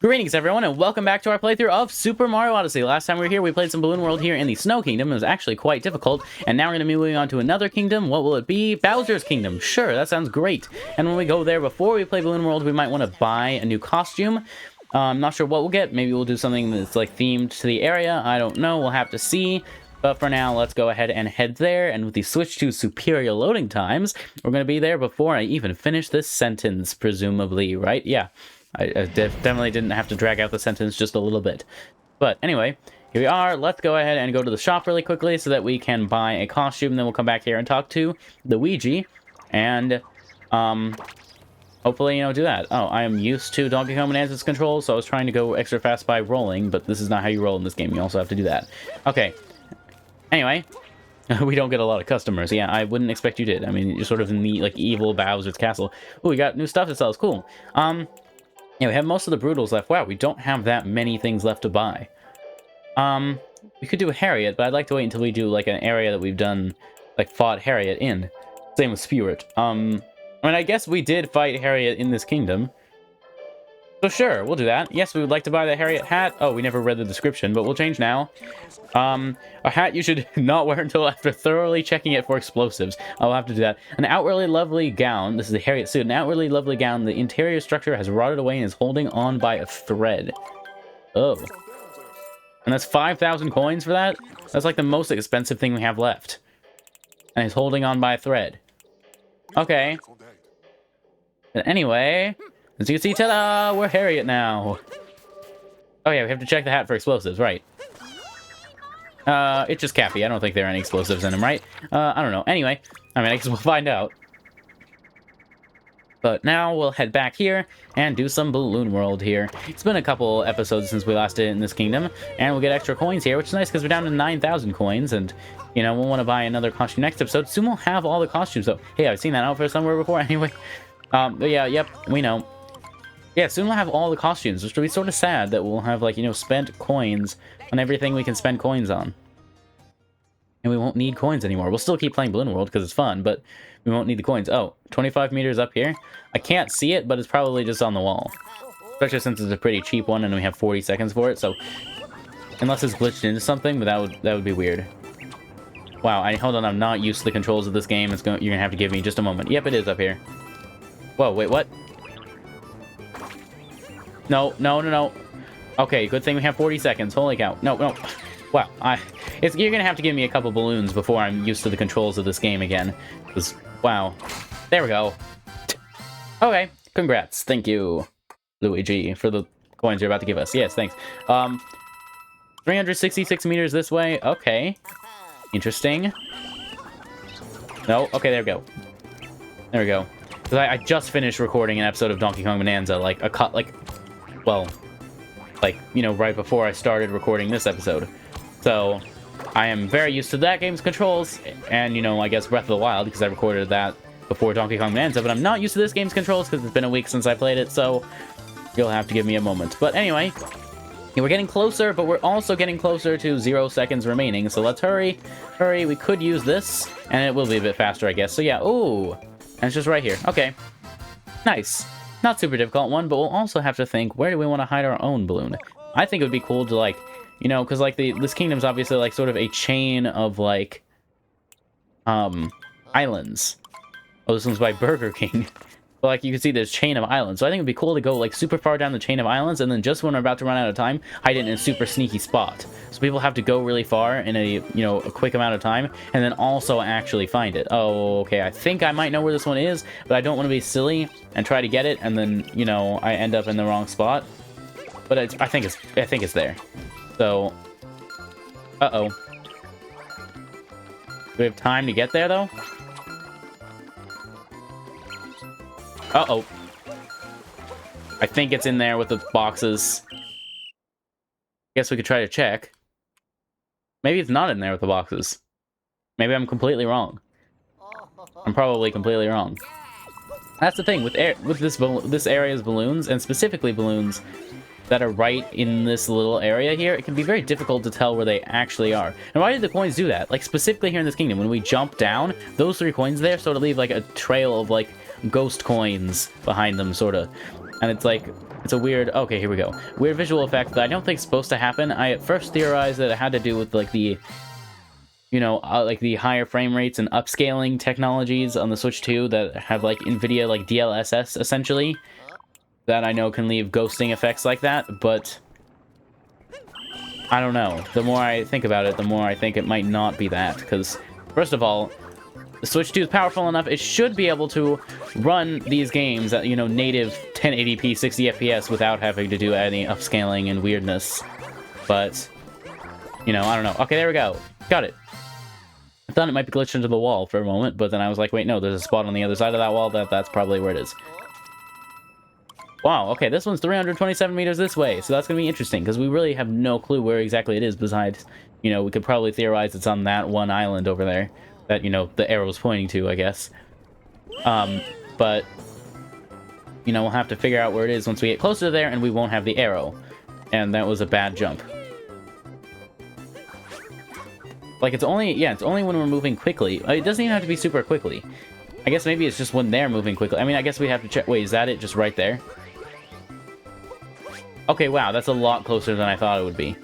Greetings everyone and welcome back to our playthrough of Super Mario Odyssey. Last time we were here, we played some Balloon World here in the Snow Kingdom. It was actually quite difficult, and now we're going to be moving on to another kingdom. What will it be? Bowser's Kingdom. Sure, that sounds great. And when we go there, before we play Balloon World, we might want to buy a new costume. I'm not sure what we'll get. Maybe we'll do something that's like themed to the area. I don't know. We'll have to see. But for now, let's go ahead and head there. And with the switch to superior loading times, we're going to be there before I even finish this sentence, presumably, right? Yeah. I definitely didn't have to drag out the sentence just a little bit. But anyway, here we are. Let's go ahead and go to the shop really quickly so that we can buy a costume. Then we'll come back here and talk to the Ouija. And, hopefully, do that. Oh, I am used to Donkey Kong Bonanza's controls, so I was trying to go extra fast by rolling, but this is not how you roll in this game. You also have to do that. Okay. Anyway, we don't get a lot of customers. Yeah, I wouldn't expect you did. I mean, you're sort of in the, evil Bowser's castle. Oh, we got new stuff to sell. It's cool. Yeah, we have most of the Brutals left. Wow, we don't have that many things left to buy. We could do Harriet, but I'd like to wait until we do, an area that we've done, fought Harriet in. Same with Spirit. I mean, I guess we did fight Harriet in this kingdom. So sure, we'll do that. Yes, we would like to buy the Harriet hat. Oh, we never read the description, but we'll change now. A hat you should not wear until after thoroughly checking it for explosives. I'll have to do that. An outwardly lovely gown. This is the Harriet suit. An outwardly lovely gown. The interior structure has rotted away and is holding on by a thread. Oh. And that's 5,000 coins for that? That's like the most expensive thing we have left. And it's holding on by a thread. Okay. But anyway, as you can see, ta-da! We're Harriet now. Oh yeah, we have to check the hat for explosives, right. It's just Cappy. I don't think there are any explosives in him, right? I don't know. Anyway, I guess we'll find out. But now we'll head back here and do some Balloon World here. It's been a couple episodes since we last did it in this kingdom, and we'll get extra coins here, which is nice because we're down to 9,000 coins, and, we'll want to buy another costume next episode. Soon we'll have all the costumes, so, hey, I've seen that outfit somewhere before anyway. But yeah, yep, we know. Yeah, soon we'll have all the costumes, which will be sort of sad that we'll have, spent coins on everything we can spend coins on. And we won't need coins anymore. We'll still keep playing Balloon World because it's fun, but we won't need the coins. Oh, 25 meters up here. I can't see it, but it's probably just on the wall. Especially since it's a pretty cheap one and we have 40 seconds for it, so... Unless it's glitched into something, but that would be weird. Wow, hold on, I'm not used to the controls of this game. You're gonna have to give me just a moment. Yep, it is up here. Whoa, wait, what? No. Okay, good thing we have 40 seconds. Holy cow. No. Wow, you're gonna have to give me a couple balloons before I'm used to the controls of this game again. Because, wow. There we go. Okay, congrats. Thank you, Luigi, for the coins you're about to give us. Yes, thanks. 366 meters this way. Okay. Interesting. No, okay, there we go. There we go. Because I just finished recording an episode of Donkey Kong Bonanza, right before I started recording this episode. So, I am very used to that game's controls, and, I guess Breath of the Wild, because I recorded that before Donkey Kong Bonanza, but I'm not used to this game's controls, because it's been a week since I played it, so you'll have to give me a moment. But anyway, we're getting closer, but we're also getting closer to 0 seconds remaining, so let's hurry. Hurry, we could use this, and it will be a bit faster, I guess. So yeah, ooh, and it's just right here. Okay, nice. Not super difficult one, but we'll also have to think, where do we want to hide our own balloon? I think it would be cool to, because, this kingdom's obviously, sort of a chain of, islands. Oh, this one's by Burger King. But, you can see there's a chain of islands. So I think it'd be cool to go, super far down the chain of islands, and then just when we're about to run out of time, hide it in a super sneaky spot. So people have to go really far in a quick amount of time, and then also actually find it. Oh, okay, I think I might know where this one is, but I don't want to be silly and try to get it, and then, I end up in the wrong spot. But I think it's there. So, uh-oh. Do we have time to get there, though? Uh-oh. I think it's in there with the boxes. Guess we could try to check. Maybe it's not in there with the boxes. Maybe I'm completely wrong. I'm probably completely wrong. That's the thing with this area's balloons, and specifically balloons that are right in this little area here, it can be very difficult to tell where they actually are. And why did the coins do that? Specifically here in this kingdom, when we jump down, those 3 coins there sort of leave, a trail of, ghost coins behind them, sort of. And it's It's a weird... Okay, here we go. Weird visual effect that I don't think is supposed to happen. I at first theorized that it had to do with, like, the... You know, like, the higher frame rates and upscaling technologies on the Switch 2 that have, like, NVIDIA, like, DLSS, essentially. That I know can leave ghosting effects like that, but... I don't know. The more I think about it, the more I think it might not be that, because, first of all, the Switch 2 is powerful enough, it should be able to run these games at, you know, native 1080p 60 FPS without having to do any upscaling and weirdness. But, you know, I don't know. Okay, there we go. Got it. I thought it might be glitched into the wall for a moment, but then I was like, wait, no, there's a spot on the other side of that wall, that's probably where it is. Wow, okay, this one's 327 meters this way, so that's going to be interesting, because we really have no clue where exactly it is, besides, you know, we could probably theorize it's on that one island over there, that, you know, the arrow's pointing to, I guess. But, you know, we'll have to figure out where it is once we get closer to there, and we won't have the arrow. And that was a bad jump. Like, it's only when we're moving quickly. It doesn't even have to be super quickly. I guess maybe it's just when they're moving quickly. I mean, I guess we have to check. Wait, is that it? Just right there? Okay, wow, that's a lot closer than I thought it would be.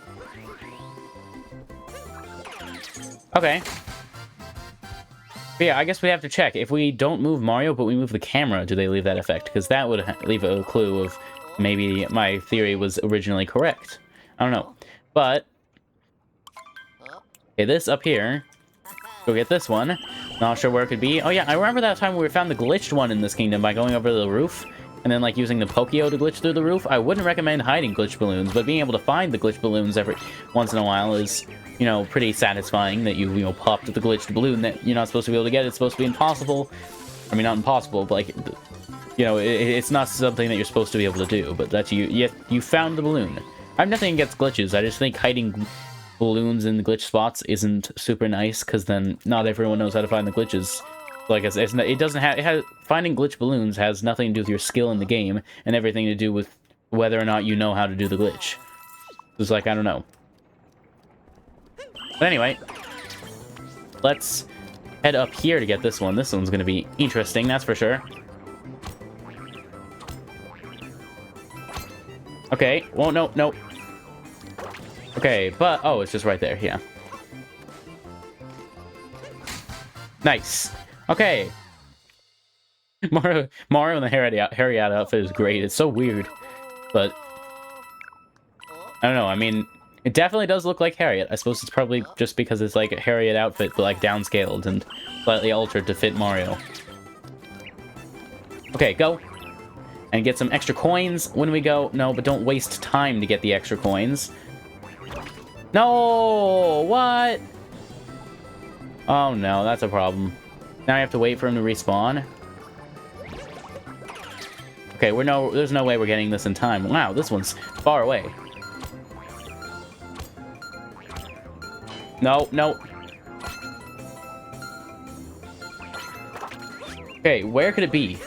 Okay. But yeah, I guess we have to check. If we don't move Mario, but we move the camera, do they leave that effect? Because that would leave a clue of maybe my theory was originally correct. I don't know. But, okay, this up here. Go get this one. Not sure where it could be. Oh yeah, I remember that time we found the glitched one in this kingdom by going over the roof. And then, like, using the Pokeo to glitch through the roof. I wouldn't recommend hiding glitch balloons, but being able to find the glitch balloons every once in a while is, you know, pretty satisfying that you know, popped the glitched balloon that you're not supposed to be able to get. It's supposed to be impossible. I mean, not impossible, but, like, you know, it's not something that you're supposed to be able to do, but that you found the balloon. I have nothing against glitches. I just think hiding balloons in the glitch spots isn't super nice, because then not everyone knows how to find the glitches. Like, it doesn't have... Finding glitch balloons has nothing to do with your skill in the game, and everything to do with whether or not you know how to do the glitch. It's like, I don't know. But anyway, let's head up here to get this one. This one's going to be interesting, that's for sure. Okay, well, no. Okay, but... Oh, it's just right there, yeah. Nice. Okay. Mario in the Harriet outfit is great. It's so weird. But, I don't know, I mean, it definitely does look like Harriet. I suppose it's probably just because it's like a Harriet outfit, but like downscaled and slightly altered to fit Mario. Okay, go. And get some extra coins when we go. No, but don't waste time to get the extra coins. No! What? Oh no, that's a problem. Now I have to wait for him to respawn. Okay, there's no way we're getting this in time. Wow, this one's far away. No. Okay, where could it be?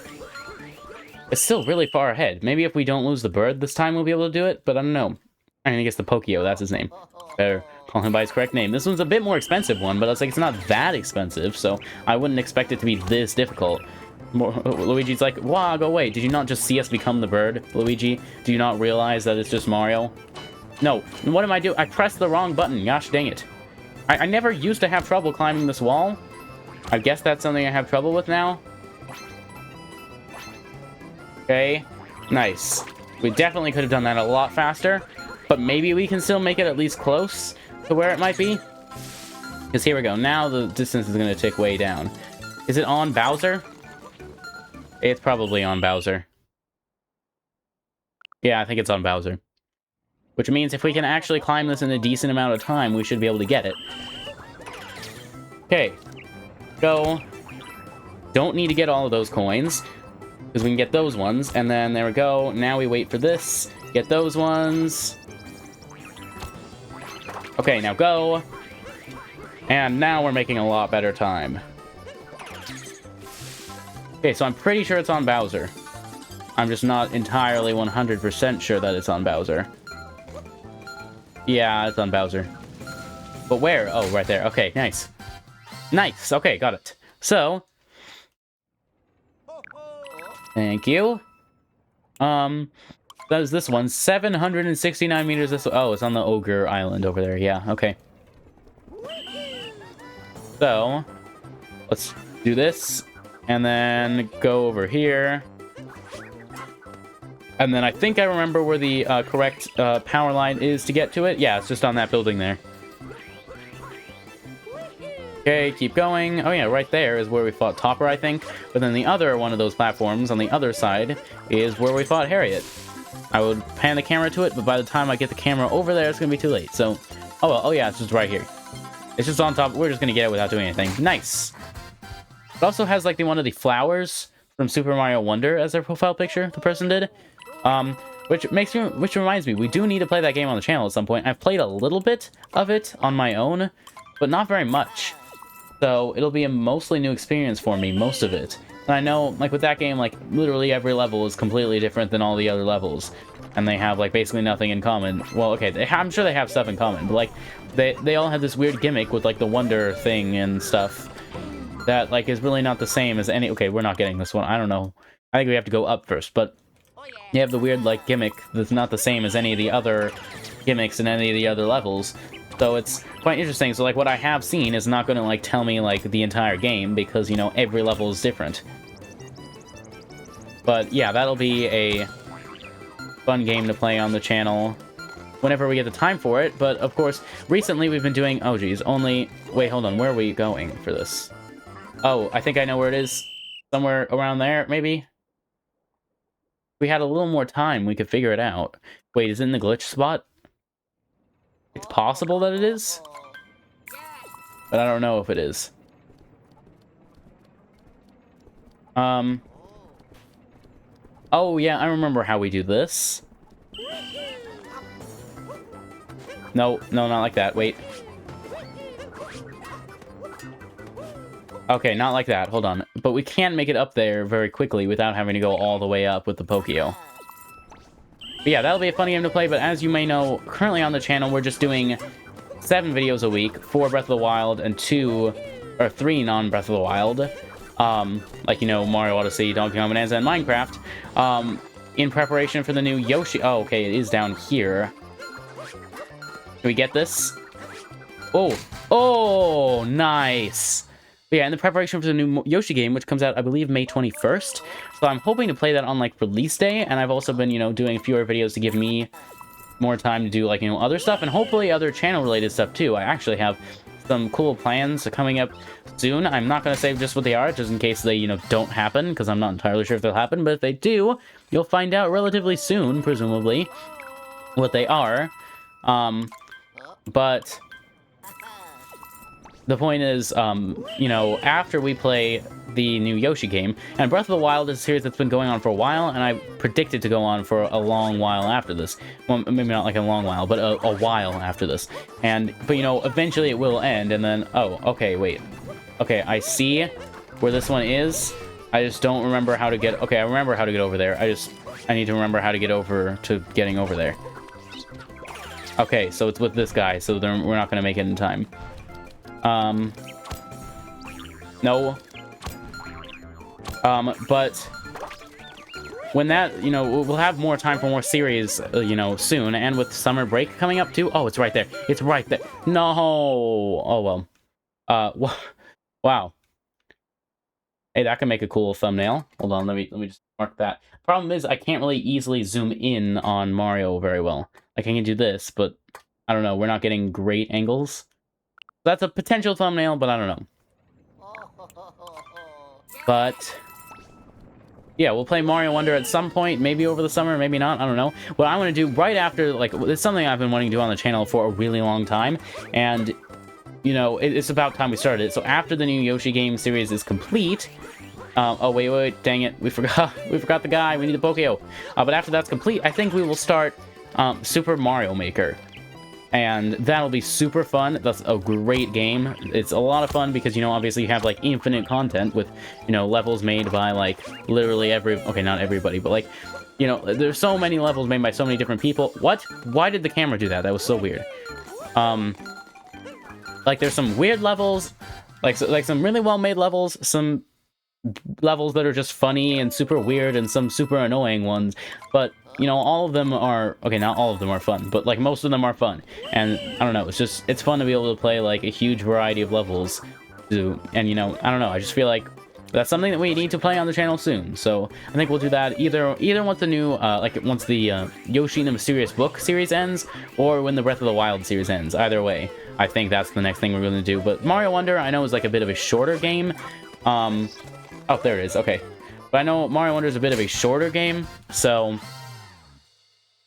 It's still really far ahead. Maybe if we don't lose the bird this time we'll be able to do it, but I don't know. I think it's the Pokeo, that's his name. Better call him by his correct name. This one's a bit more expensive one, but it's like it's not that expensive, so I wouldn't expect it to be this difficult. Luigi's like, wow, go away. Did you not just see us become the bird, Luigi? Do you not realize that it's just Mario? No. What am I doing? I pressed the wrong button. Gosh dang it. I never used to have trouble climbing this wall. I guess that's something I have trouble with now. Okay. Nice. We definitely could have done that a lot faster, but maybe we can still make it at least close to where it might be. Because here we go. Now the distance is going to tick way down. Is it on Bowser? It's probably on Bowser. Yeah, I think it's on Bowser. Which means if we can actually climb this in a decent amount of time, we should be able to get it. Okay. Go. Don't need to get all of those coins, because we can get those ones. And then there we go. Now we wait for this. Get those ones. Okay, now go. And now we're making a lot better time. Okay, so I'm pretty sure it's on Bowser. I'm just not entirely 100% sure that it's on Bowser. Yeah, it's on Bowser. But where? Oh, right there. Okay, nice. Nice! Okay, got it. So... Thank you. That is this one. 769 meters this way. Oh, it's on the Ogre Island over there. Yeah, okay. So, let's do this. And then go over here. And then I think I remember where the correct power line is to get to it. Yeah, it's just on that building there. Okay, keep going. Oh yeah, right there is where we fought Topper, I think. But then the other one of those platforms on the other side is where we fought Harriet. I would pan the camera to it, but by the time I get the camera over there, it's going to be too late. So, oh well, oh yeah, it's just right here. It's just on top. We're just going to get it without doing anything. Nice. It also has like one of the flowers from Super Mario Wonder as their profile picture, the person did. Which reminds me, we do need to play that game on the channel at some point. I've played a little bit of it on my own, but not very much. So it'll be a mostly new experience for me, most of it. And I know, like with that game, like literally every level is completely different than all the other levels. And they have like basically nothing in common. Well, okay, I'm sure they have stuff in common, but like they all have this weird gimmick with like the wonder thing and stuff that like is really not the same as any. Okay, we're not getting this one. I don't know. I think we have to go up first, but you have the weird like gimmick that's not the same as any of the other gimmicks in any of the other levels. So it's quite interesting. So like what I have seen is not going to like tell me like the entire game because, you know, every level is different. But yeah, that'll be a fun game to play on the channel whenever we get the time for it. But of course, recently we've been doing, oh geez, only, wait, hold on, where are we going for this? Oh, I think I know where it is. Somewhere around there, maybe? If we had a little more time, we could figure it out. Wait, is it in the glitch spot? It's possible that it is, but I don't know if it is. Oh yeah, I remember how we do this. No, not like that. Wait. Okay, not like that. Hold on. But we can make it up there very quickly without having to go all the way up with the Pokio. But yeah, that'll be a fun game to play, but as you may know, currently on the channel, we're just doing 7 videos a week, 4 Breath of the Wild and 3 non-Breath of the Wild. Like, you know, Mario Odyssey, Donkey Kong Bonanza, and Minecraft. In preparation for the new Yoshi... Oh, okay, it is down here. Can we get this? Oh! Oh, nice! But yeah, in the preparation for the new Yoshi game, which comes out, I believe, May 21st. So I'm hoping to play that on, like, release day. And I've also been, you know, doing fewer videos to give me more time to do, like, you know, other stuff. And hopefully other channel-related stuff, too. I actually have some cool plans coming up soon. I'm not going to say just what they are, just in case they, you know, don't happen. Because I'm not entirely sure if they'll happen. But if they do, you'll find out relatively soon, presumably, what they are. But... the point is, you know, after we play the new Yoshi game, and Breath of the Wild is a series that's been going on for a while, and I predict it to go on for a long while after this. Well, maybe not like a long while, but a while after this. But you know, eventually it will end, and then, oh, okay, wait. Okay, I see where this one is. I just don't remember how to get, okay, I remember how to get over there. I need to remember how to get over to getting over there. Okay, so it's with this guy, so then we're not going to make it in time. No. But when that, you know, we'll have more time for more series, you know, soon, and with summer break coming up too. Oh, it's right there. It's right there. No. Oh, well. Wow. Hey, that can make a cool thumbnail. Hold on, let me just mark that. Problem is, I can't really easily zoom in on Mario very well. Like, I can do this, but I don't know, we're not getting great angles. That's a potential thumbnail, but I don't know. But yeah, we'll play Mario Wonder at some point, maybe over the summer, maybe not, I don't know. What I want to do right after, like, it's something I've been wanting to do on the channel for a really long time, and, you know, it's about time we started it. So after the new Yoshi game series is complete... oh, wait, dang it, we forgot the guy, we need the Pokio. But after that's complete, I think we will start Super Mario Maker. And that'll be super fun. That's a great game. It's a lot of fun because, you know, obviously you have, like, infinite content with, you know, levels made by, like, literally okay, not everybody, but, like, you know, there's so many levels made by so many different people. What? Why did the camera do that? That was so weird. Like, there's some weird levels, like some really well-made levels, some levels that are just funny and super weird, and some super annoying ones, but... you know, all of them are, okay, not all of them are fun, but like most of them are fun. And I don't know, it's fun to be able to play like a huge variety of levels. And you know, I don't know, I just feel like that's something that we need to play on the channel soon. So I think we'll do that either once the new, once the Yoshi and the Mysterious Book series ends, or when the Breath of the Wild series ends. Either way, I think that's the next thing we're going to do. But Mario Wonder, I know, is like a bit of a shorter game. Oh, there it is. Okay. But I know Mario Wonder is a bit of a shorter game, so,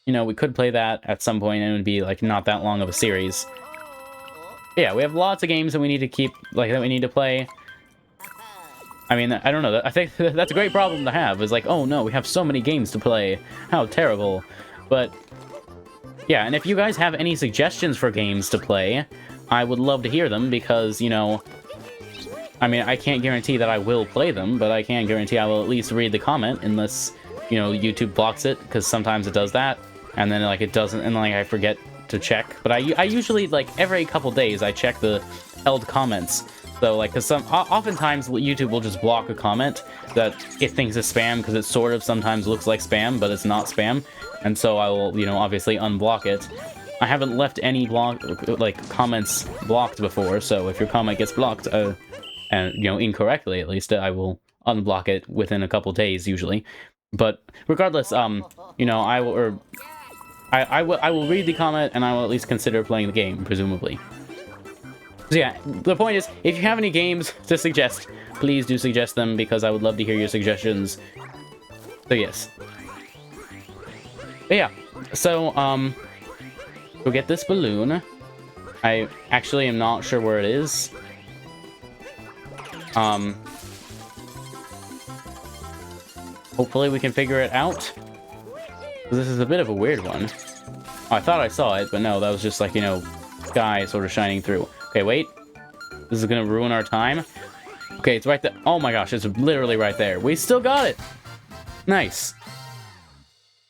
you know, we could play that at some point, and it would be like not that long of a series. Yeah, we have lots of games that we need to keep, like, that we need to play. I mean, I don't know. I think that's a great problem to have. Is like, oh no, we have so many games to play. How terrible. But yeah, and if you guys have any suggestions for games to play, I would love to hear them because, you know, I mean, I can't guarantee that I will play them, but I can guarantee I will at least read the comment unless, you know, YouTube blocks it, because sometimes it does that, and then like it doesn't, and like I forget to check. But I usually, like, every couple days I check the held comments. So, like, because oftentimes YouTube will just block a comment that it thinks is spam, because it sort of sometimes looks like spam, but it's not spam. And so I will, you know, obviously unblock it. I haven't left any comments blocked before, so if your comment gets blocked, and, you know, incorrectly at least, I will unblock it within a couple days, usually. But regardless, you know, I will read the comment, and I will at least consider playing the game, presumably. So yeah, the point is, if you have any games to suggest, please do suggest them, because I would love to hear your suggestions. So yes. But yeah, so, go get this balloon. I actually am not sure where it is. Hopefully we can figure it out. This is a bit of a weird one. Oh, I thought I saw it, but no, that was just like, you know, sky sort of shining through. Okay, wait. This is gonna ruin our time. Okay, it's right there. Oh my gosh, it's literally right there. We still got it! Nice.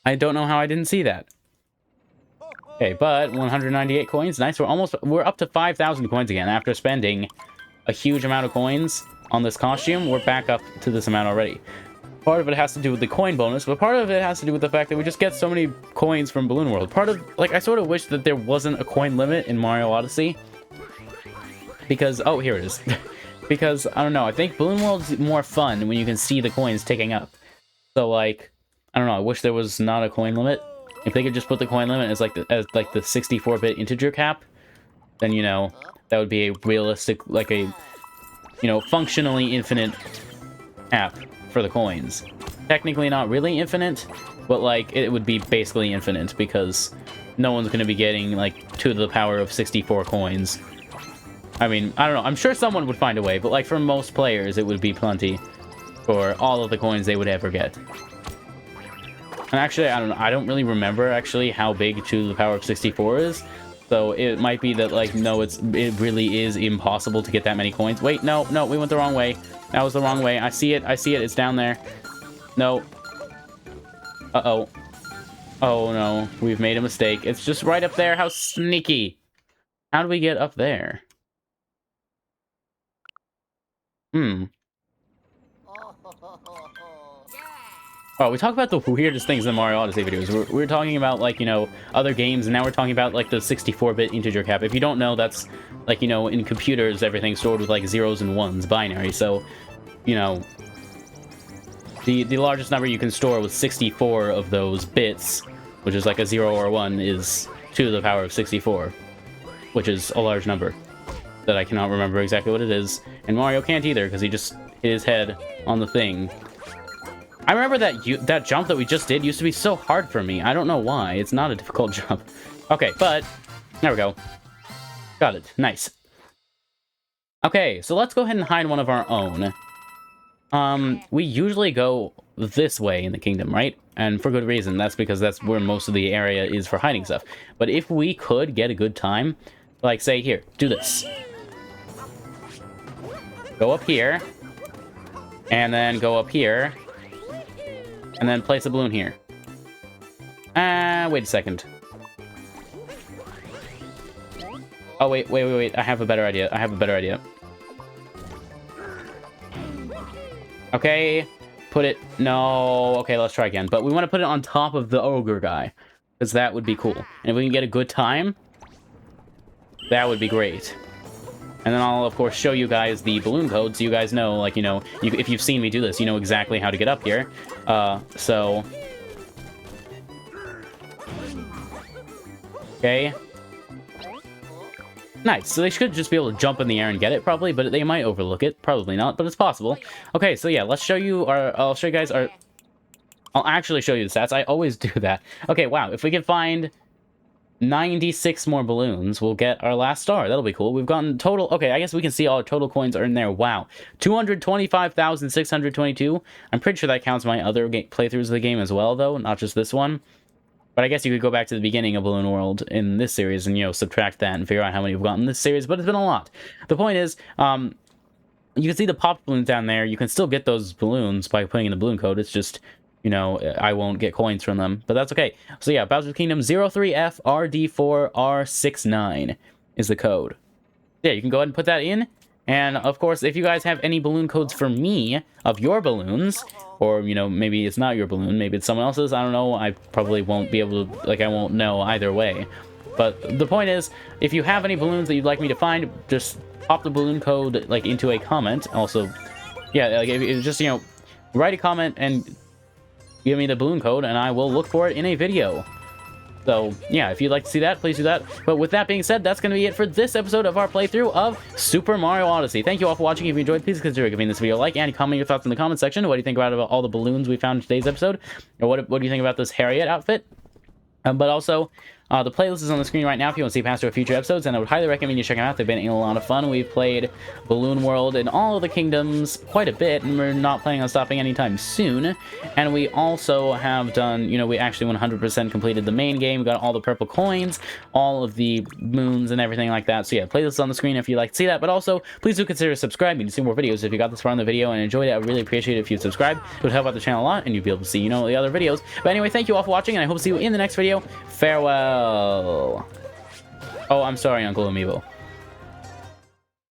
I don't know how I didn't see that. Okay, but 198 coins. Nice. We're up to 5,000 coins again. After spending a huge amount of coins on this costume, we're back up to this amount already. Part of it has to do with the coin bonus, but part of it has to do with the fact that we just get so many coins from Balloon World. Part of, like, I sort of wish that there wasn't a coin limit in Mario Odyssey. Because, oh, here it is. Because, I don't know, I think Balloon World's more fun when you can see the coins ticking up. So, like, I don't know, I wish there was not a coin limit. If they could just put the coin limit as the 64-bit integer cap, then, you know, that would be a realistic, like a, you know, functionally infinite cap for the coins. Technically not really infinite, but, like, it would be basically infinite, because no one's going to be getting, like, 2 to the power of 64 coins. I mean, I don't know, I'm sure someone would find a way, but, like, for most players, it would be plenty for all of the coins they would ever get. And actually, I don't know, I don't really remember, actually, how big 2 to the power of 64 is, so it might be that, like, no, it really is impossible to get that many coins. Wait, no, we went the wrong way. That was the wrong way. I see it, it's down there. No. Uh-oh. Oh, no, we've made a mistake. It's just right up there. How sneaky. How do we get up there? Oh, we talk about the weirdest things in Mario Odyssey videos. We're talking about, like, you know, other games, and now we're talking about, like, the 64-bit integer cap. If you don't know, that's, like, you know, in computers, everything's stored with, like, zeros and ones, binary. So, you know, the largest number you can store with 64 of those bits, which is like a 0 or a 1, is 2 to the power of 64, which is a large number that I cannot remember exactly what it is. And Mario can't either, because he just hit his head on the thing. I remember that jump that we just did used to be so hard for me. I don't know why. It's not a difficult jump. Okay, but there we go. Got it. Nice. Okay, so let's go ahead and hide one of our own. We usually go this way in the kingdom, right? And for good reason. That's because that's where most of the area is for hiding stuff. But if we could get a good time, like, say, here, do this. Go up here. And then go up here. And then place a balloon here. Wait a second. Oh, wait. I have a better idea. Okay. put it... No, okay, let's try again. But we want to put it on top of the ogre guy, because that would be cool. And if we can get a good time, that would be great. And then I'll, of course, show you guys the balloon code, so you guys know, like, you know, if you've seen me do this, you know exactly how to get up here. So... Okay. Nice. So they should just be able to jump in the air and get it, probably, but they might overlook it. Probably not, but it's possible. Okay, so yeah, let's show you our... I'll show you guys our... I'll actually show you the stats. I always do that. Okay, wow. If we can find 96 more balloons, we'll get our last star. That'll be cool. We've gotten total... Okay, I guess we can see all our total coins are in there. Wow. 225,622. I'm pretty sure that counts my other playthroughs of the game as well, though, not just this one. But I guess you could go back to the beginning of Balloon World in this series and, you know, subtract that and figure out how many we've gotten in this series, but it's been a lot. The point is, you can see the popped balloons down there. You can still get those balloons by putting in the balloon code. It's just, you know, I won't get coins from them, but that's okay. So yeah, Bowser's Kingdom 03FRD4R69 is the code. Yeah, you can go ahead and put that in. And, of course, if you guys have any balloon codes for me of your balloons, or, you know, maybe it's not your balloon, maybe it's someone else's, I don't know, I probably won't be able to, like, I won't know either way. But the point is, if you have any balloons that you'd like me to find, just pop the balloon code, like, into a comment. Also, yeah, like, just, you know, write a comment and give me the balloon code, and I will look for it in a video. So, yeah, if you'd like to see that, please do that. But with that being said, that's going to be it for this episode of our playthrough of Super Mario Odyssey. Thank you all for watching. If you enjoyed, please consider giving this video a like and comment your thoughts in the comment section. What do you think about all the balloons we found in today's episode? Or what do you think about this Harriet outfit? But also, the playlist is on the screen right now if you want to see past our future episodes, and I would highly recommend you check them out. They've been a lot of fun. We've played Balloon World in all of the kingdoms quite a bit, and we're not planning on stopping anytime soon. And we also have done, you know, we actually 100% completed the main game. We got all the purple coins, all of the moons, and everything like that. So yeah, playlist is on the screen if you'd like to see that. But also, please do consider subscribing to see more videos. If you got this far in the video and enjoyed it, I would really appreciate it if you'd subscribe. It would help out the channel a lot, and you'd be able to see, you know, the other videos. But anyway, thank you all for watching, and I hope to see you in the next video. Farewell. Oh, I'm sorry, Uncle Amiibo.